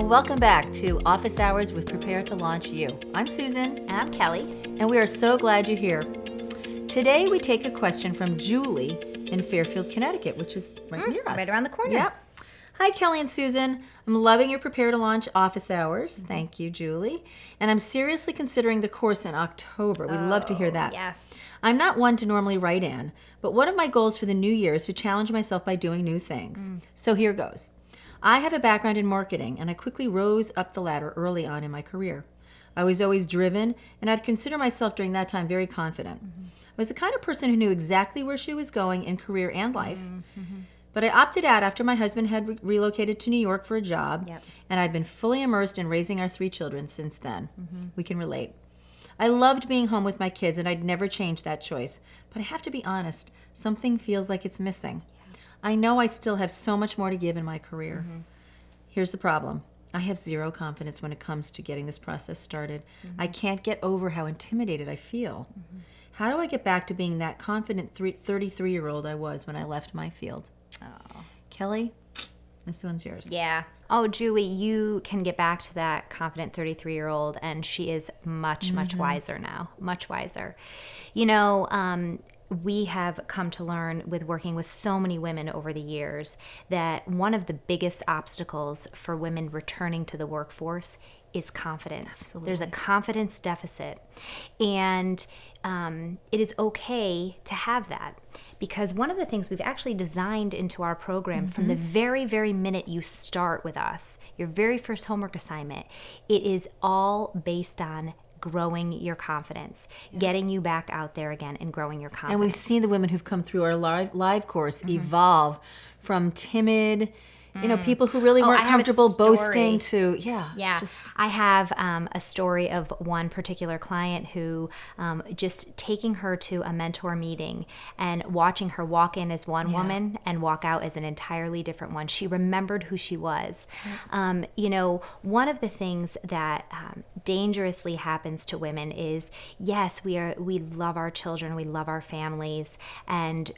welcome back to Office Hours with Prepare to Launch You. I'm Susan. And I'm Kelley. And we are so glad you're here. Today we take a question from Julie in Fairfield, Connecticut, which is right near us. Right around the corner. Yep. Hi, Kelley and Susan. I'm loving your Prepare to Launch Office Hours. Thank you, Julie. And I'm seriously considering the course in October. We'd love to hear that. Yes. I'm not one to normally write in, but one of my goals for the new year is to challenge myself by doing new things. So here goes. I have a background in marketing, and I quickly rose up the ladder early on in my career. I was always driven, and I'd consider myself during that time very confident. I was the kind of person who knew exactly where she was going in career and life. But I opted out after my husband had relocated to New York for a job, and I'd been fully immersed in raising our 3 children since then. We can relate. I loved being home with my kids, and I'd never change that choice. But I have to be honest, something feels like it's missing. I know I still have so much more to give in my career. Here's the problem. I have zero confidence when it comes to getting this process started. I can't get over how intimidated I feel. How do I get back to being that confident 33-year-old I was when I left my field? Oh. Kelley, this one's yours. Yeah. Oh, Julie, you can get back to that confident 33-year-old, and she is much, much wiser now. Much wiser. You know, we have come to learn with working with so many women over the years that one of the biggest obstacles for women returning to the workforce is confidence. Absolutely. There's a confidence deficit. And it is okay to have that, because one of the things we've actually designed into our program from the very, very minute you start with us, your very first homework assignment, it is all based on growing your confidence, getting you back out there again and growing your confidence. And we've seen the women who've come through our live course evolve from timid, you know, people who really weren't comfortable boasting to, I have a story of one particular client who just taking her to a mentor meeting and watching her walk in as one woman and walk out as an entirely different one. She remembered who she was. You know, one of the things that dangerously happens to women is, yes, we love our children, we love our families, and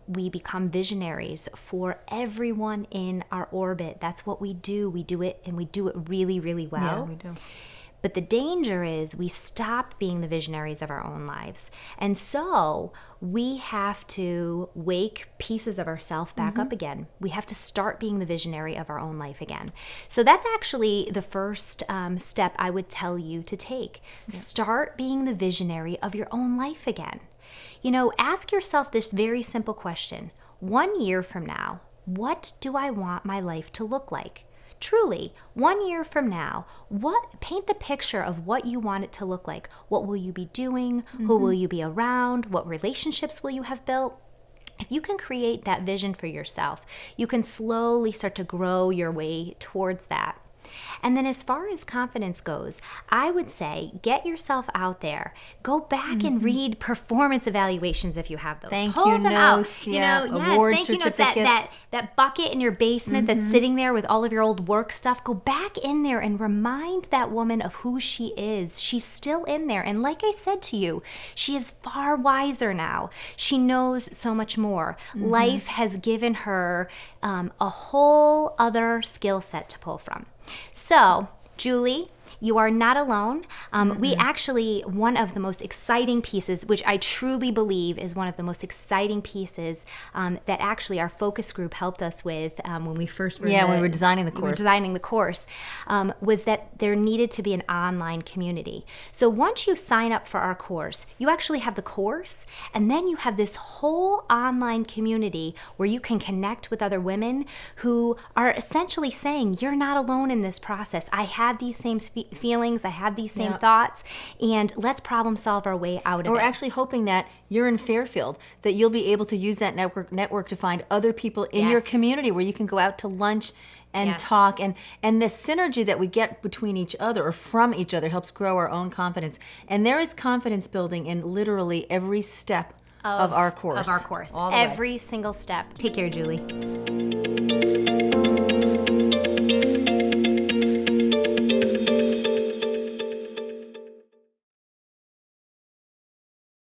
we become visionaries for everyone in our orbit. That's what we do. We do it, and we do it really, really well. Yeah, we do. But the danger is we stop being the visionaries of our own lives. And so we have to wake pieces of ourselves back up again. We have to start being the visionary of our own life again. So that's actually the first step I would tell you to take. Start being the visionary of your own life again. You know, ask yourself this very simple question. 1 year from now, what do I want my life to look like? Truly, 1 year from now, paint the picture of what you want it to look like. What will you be doing? Who will you be around? What relationships will you have built? If you can create that vision for yourself, you can slowly start to grow your way towards that. And then as far as confidence goes, I would say get yourself out there. Go back and read performance evaluations if you have those. Thank Pull you them notes, out. You know, award thank you notes, certificates. that bucket in your basement that's sitting there with all of your old work stuff. Go back in there and remind that woman of who she is. She's still in there. And like I said to you, she is far wiser now. She knows so much more. Life has given her a whole other skill set to pull from. So, Julie, you are not alone. We actually, one of the most exciting pieces, which I truly believe is one of the most exciting pieces that actually our focus group helped us with when we first were when we were designing the course. Was that there needed to be an online community. So once you sign up for our course, you actually have the course, and then you have this whole online community where you can connect with other women who are essentially saying, you're not alone in this process. I had these same feelings, I had these same thoughts, and let's problem solve our way out of it. We're actually hoping that you're in Fairfield, that you'll be able to use that network to find other people in your community where you can go out to lunch and talk, and the synergy that we get between each other or from each other helps grow our own confidence. And there is confidence building in literally every step of our course. Every single step. Take care, Julie.